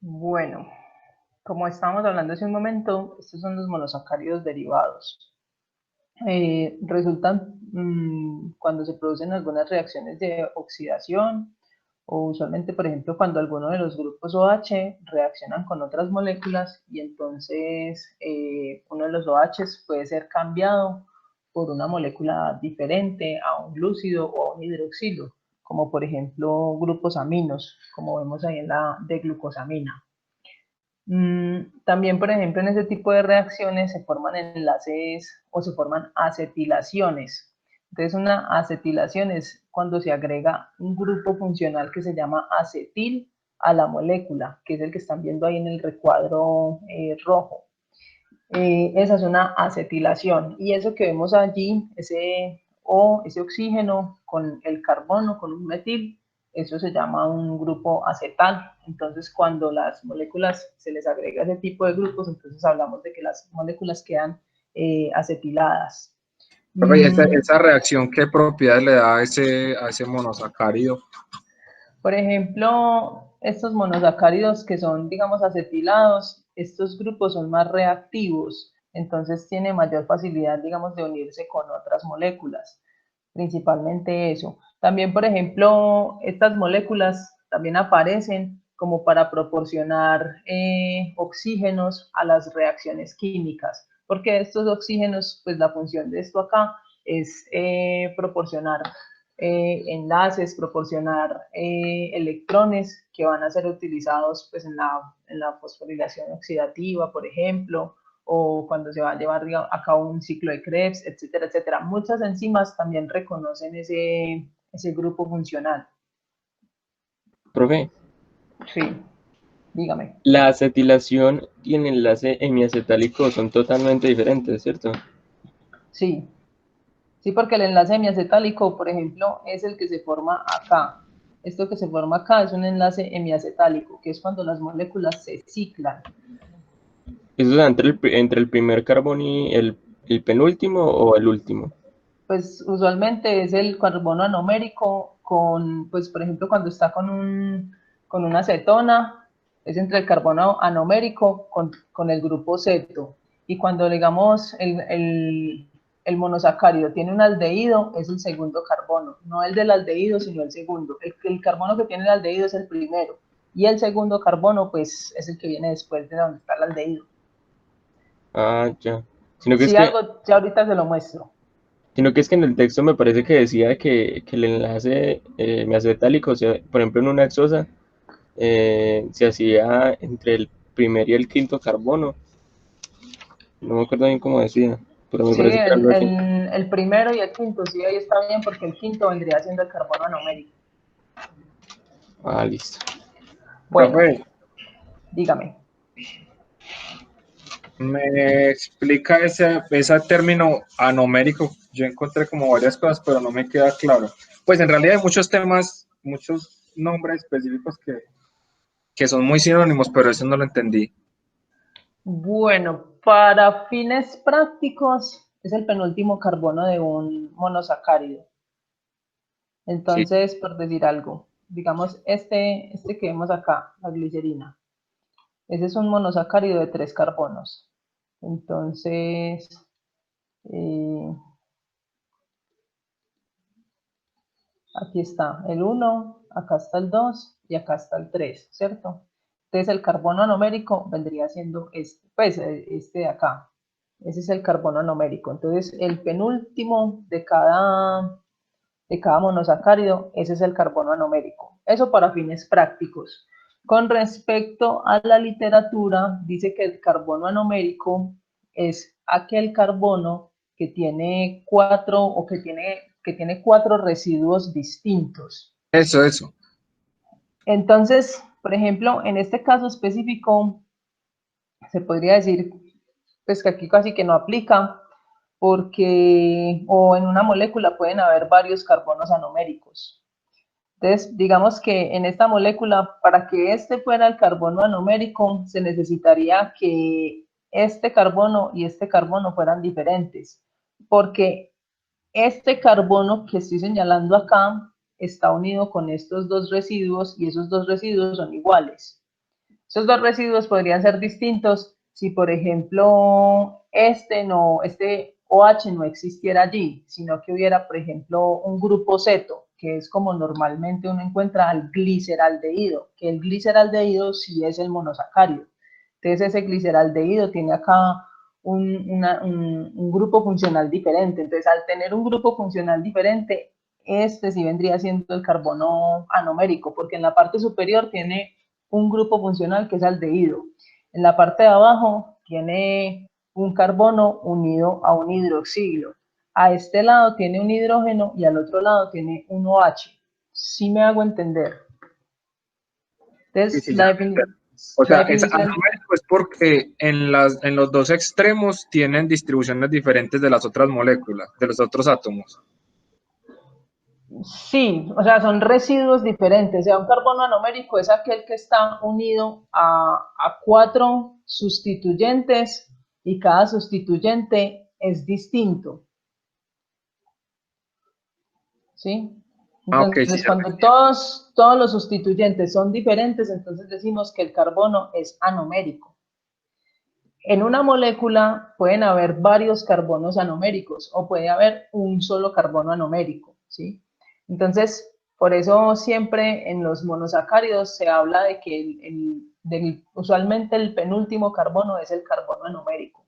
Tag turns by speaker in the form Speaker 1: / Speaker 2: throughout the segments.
Speaker 1: Bueno, como estábamos hablando hace un momento, estos son los monosacáridos derivados. Resultan cuando se producen algunas reacciones de oxidación o usualmente, por ejemplo, cuando alguno de los grupos OH reaccionan con otras moléculas y entonces uno de los OHs puede ser cambiado por una molécula diferente a un glúcido o a un hidroxilo, como por ejemplo grupos aminos, como vemos ahí en la de glucosamina. También, por ejemplo, en ese tipo de reacciones se forman enlaces o se forman acetilaciones. Entonces, una acetilación es cuando se agrega un grupo funcional que se llama acetil a la molécula, que es el que están viendo ahí en el recuadro rojo. Esa es una acetilación. Y eso que vemos allí, ese oxígeno con el carbono, con un metil, eso se llama un grupo acetal. Entonces, cuando las moléculas se les agrega ese tipo de grupos, entonces hablamos de que las moléculas quedan acetiladas.
Speaker 2: Profe, ¿y esa,
Speaker 1: Mm,
Speaker 2: esa reacción qué propiedades le da a ese monosacárido?
Speaker 1: Por ejemplo, estos monosacáridos que son, digamos, acetilados, estos grupos son más reactivos, entonces tiene mayor facilidad, digamos, de unirse con otras moléculas, principalmente eso. También, por ejemplo, estas moléculas también aparecen como para proporcionar oxígenos a las reacciones químicas, porque estos oxígenos, pues la función de esto acá es proporcionar enlaces, proporcionar electrones que van a ser utilizados pues, en la fosforilación oxidativa, por ejemplo, o cuando se va a llevar a cabo un ciclo de Krebs, etcétera, etcétera. Muchas enzimas también reconocen ese grupo funcional.
Speaker 3: Profe,
Speaker 1: Sí, dígame.
Speaker 3: la acetilación y el enlace hemiacetálico son totalmente diferentes, ¿cierto?
Speaker 1: Sí, sí, porque el enlace hemiacetálico, por ejemplo, es el que se forma acá. Esto que se forma acá es un enlace hemiacetálico, que es cuando las moléculas se ciclan.
Speaker 3: ¿Eso es entre el primer carbono y el penúltimo o el último?
Speaker 1: Pues usualmente es el carbono anomérico con, pues por ejemplo, cuando está con una cetona, es entre el carbono anomérico con el grupo ceto. Y cuando, digamos, el monosacárido tiene un aldehído, es el segundo carbono, no el del aldehído, sino el segundo. El carbono que tiene el aldehído es el primero. Y el segundo carbono, pues, es el que viene después de donde está el aldehído.
Speaker 3: Ah, ya. Sino que es
Speaker 1: Si
Speaker 3: que,
Speaker 1: algo, ya ahorita se lo muestro.
Speaker 3: sino que es que en el texto me parece que decía que el enlace hemiacetálico, o sea, por ejemplo, en una hexosa, se hacía entre el primer y el quinto carbono. No me acuerdo bien cómo decía, pero me
Speaker 1: Sí,
Speaker 3: parece que era algo así.
Speaker 1: el primero y el quinto, sí, ahí está bien, porque el quinto vendría siendo el carbono anomérico.
Speaker 3: Ah, listo.
Speaker 1: Bueno,
Speaker 2: Profe,
Speaker 1: dígame.
Speaker 2: ¿me explica ese término anomérico? Yo encontré como varias cosas, pero no me queda claro. Pues en realidad hay muchos temas, muchos nombres específicos que son muy sinónimos, pero eso no lo entendí.
Speaker 1: Bueno, para fines prácticos, es el penúltimo carbono de un monosacárido.
Speaker 2: Sí.
Speaker 1: Entonces, por decir algo, digamos, este que vemos acá, la glicerina, ese es un monosacárido de 3 carbonos. Entonces, eh, aquí está el 1, acá está el 2 y acá está el 3, ¿cierto? Entonces el carbono anomérico vendría siendo este, pues este de acá. Ese es el carbono anomérico. Entonces el penúltimo de cada monosacárido, ese es el carbono anomérico. Eso para fines prácticos. Con respecto a la literatura, dice que el carbono anomérico es aquel carbono que tiene cuatro residuos distintos.
Speaker 2: Eso.
Speaker 1: Entonces, por ejemplo, en este caso específico, se podría decir pues que aquí casi que no aplica, porque o en una molécula pueden haber varios carbonos anoméricos. Entonces, digamos que en esta molécula, para que este fuera el carbono anomérico, se necesitaría que este carbono y este carbono fueran diferentes, porque este carbono que estoy señalando acá está unido con estos dos residuos y esos dos residuos son iguales. Esos dos residuos podrían ser distintos si, por ejemplo, este OH no existiera allí, sino que hubiera, por ejemplo, un grupo ceto, que es como normalmente uno encuentra al gliceraldehído, que el gliceraldehído sí es el monosacárido. Entonces ese gliceraldehído tiene acá un grupo funcional diferente. Entonces al tener un grupo funcional diferente, este sí vendría siendo el carbono anomérico, porque en la parte superior tiene un grupo funcional que es aldehído. En la parte de abajo tiene un carbono unido a un hidroxilo. A este lado tiene un hidrógeno y al otro lado tiene un OH. ¿Sí me hago entender? Entonces,
Speaker 2: Sí, o
Speaker 1: la
Speaker 2: sea, es
Speaker 1: definición...
Speaker 2: anomérico es porque en los dos extremos tienen distribuciones diferentes de las otras moléculas, de los otros átomos.
Speaker 1: Sí, o sea, son residuos diferentes. O sea, un carbono anomérico es aquel que está unido a 4 sustituyentes y cada sustituyente es distinto. ¿Sí?
Speaker 2: Ah, ok, sí,
Speaker 1: Entonces,
Speaker 2: ya lo
Speaker 1: cuando
Speaker 2: entiendo.
Speaker 1: todos los sustituyentes son diferentes, entonces decimos que el carbono es anomérico. En una molécula pueden haber varios carbonos anoméricos o puede haber un solo carbono anomérico, ¿sí? Entonces, por eso siempre en los monosacáridos se habla de que usualmente el penúltimo carbono es el carbono anomérico.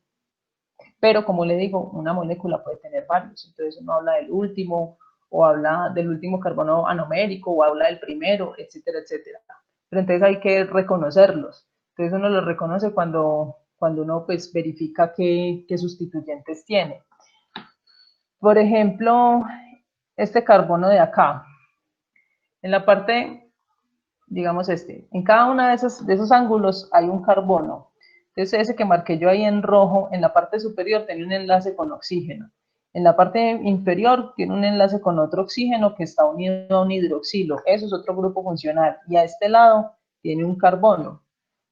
Speaker 1: Pero como le digo, una molécula puede tener varios, entonces uno habla del último, o habla del último carbono anomérico, o habla del primero, etcétera, etcétera. Pero entonces hay que reconocerlos. Entonces uno los reconoce cuando uno pues verifica qué sustituyentes tiene. Por ejemplo, este carbono de acá, en la parte, digamos en cada uno de esos ángulos hay un carbono. Entonces ese que marqué yo ahí en rojo, en la parte superior tiene un enlace con oxígeno. En la parte inferior tiene un enlace con otro oxígeno que está unido a un hidroxilo. Eso es otro grupo funcional. Y a este lado tiene un carbono.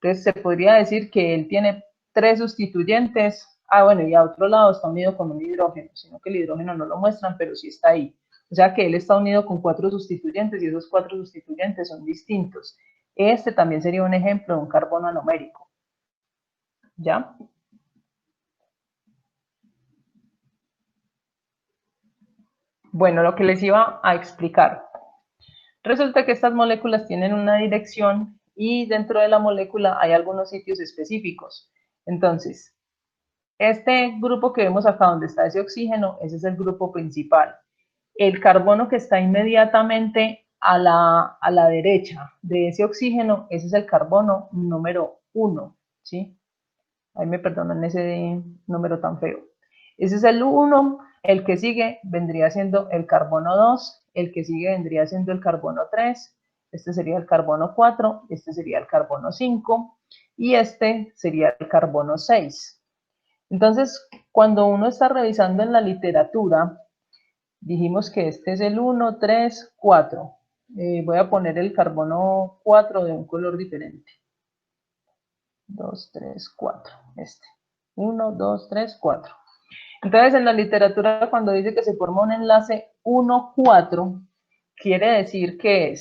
Speaker 1: Entonces se podría decir que él tiene 3 sustituyentes. Ah, bueno, y a otro lado está unido con un hidrógeno, sino que el hidrógeno no lo muestran, pero sí está ahí. O sea que él está unido con 4 sustituyentes y esos 4 sustituyentes son distintos. Este también sería un ejemplo de un carbono anomérico. ¿Ya? Bueno, lo que les iba a explicar. Resulta que estas moléculas tienen una dirección y dentro de la molécula hay algunos sitios específicos. Entonces, este grupo que vemos acá donde está ese oxígeno, ese es el grupo principal. El carbono que está inmediatamente a la derecha de ese oxígeno, ese es el carbono número 1, ¿sí? Ahí me perdonan ese número tan feo. Ese es el 1, el que sigue vendría siendo el carbono 2, el que sigue vendría siendo el carbono 3, este sería el carbono 4, este sería el carbono 5 y este sería el carbono 6. Entonces, cuando uno está revisando en la literatura, dijimos que este es el 1, 3, 4. Voy a poner el carbono 4 de un color diferente. 2, 3, 4. Este. 1, 2, 3, 4. Entonces, en la literatura, cuando dice que se forma un enlace 1, 4, quiere decir que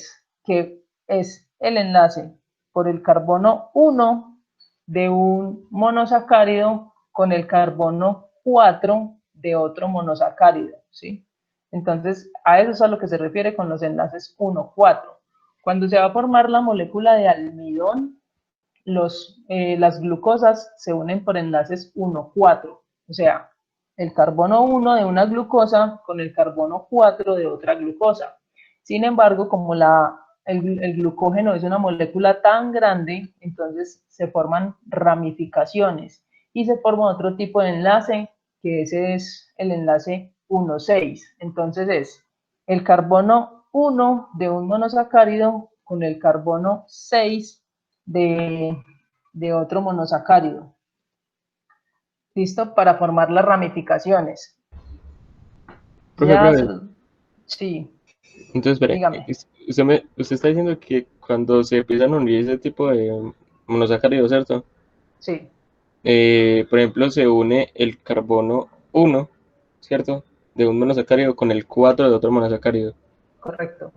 Speaker 1: es el enlace por el carbono 1 de un monosacárido con el carbono 4 de otro monosacárido, ¿sí? Entonces, a eso es a lo que se refiere con los enlaces 1, 4. Cuando se va a formar la molécula de almidón, las glucosas se unen por enlaces 1, 4. O sea, el carbono 1 de una glucosa con el carbono 4 de otra glucosa. Sin embargo, como el glucógeno es una molécula tan grande, entonces se forman ramificaciones y se forma otro tipo de enlace, que ese es el enlace 1,6. Entonces es el carbono 1 de un monosacárido con el carbono 6 de otro monosacárido. ¿Listo? Para formar las ramificaciones.
Speaker 3: Profe,
Speaker 1: Ya,
Speaker 3: profe,
Speaker 1: sí,
Speaker 3: entonces, espere,
Speaker 1: dígame.
Speaker 3: usted está diciendo que cuando se empiezan a unir ese tipo de monosacáridos, ¿cierto?
Speaker 1: Sí,
Speaker 3: Por ejemplo, se une el carbono 1, ¿cierto? De un monosacárido con el 4 de otro monosacárido.
Speaker 1: correcto.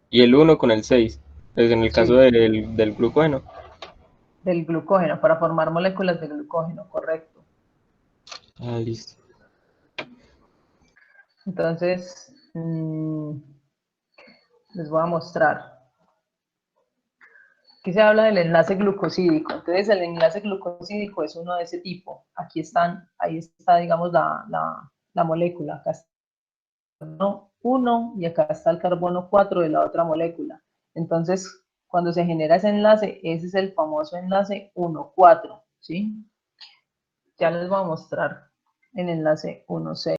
Speaker 3: Y el 1 con el 6. Pues en el caso
Speaker 1: Sí,
Speaker 3: del glucógeno.
Speaker 1: del glucógeno, para formar moléculas de glucógeno, correcto.
Speaker 3: Ah, listo.
Speaker 1: Entonces, les voy a mostrar. Aquí se habla del enlace glucosídico. Entonces, el enlace glucosídico es uno de ese tipo. Aquí están, ahí está, digamos, la molécula. Acá está el carbono 1 y acá está el carbono 4 de la otra molécula. Entonces, cuando se genera ese enlace, ese es el famoso enlace 1,4, ¿sí? Ya les voy a mostrar el enlace 1,6.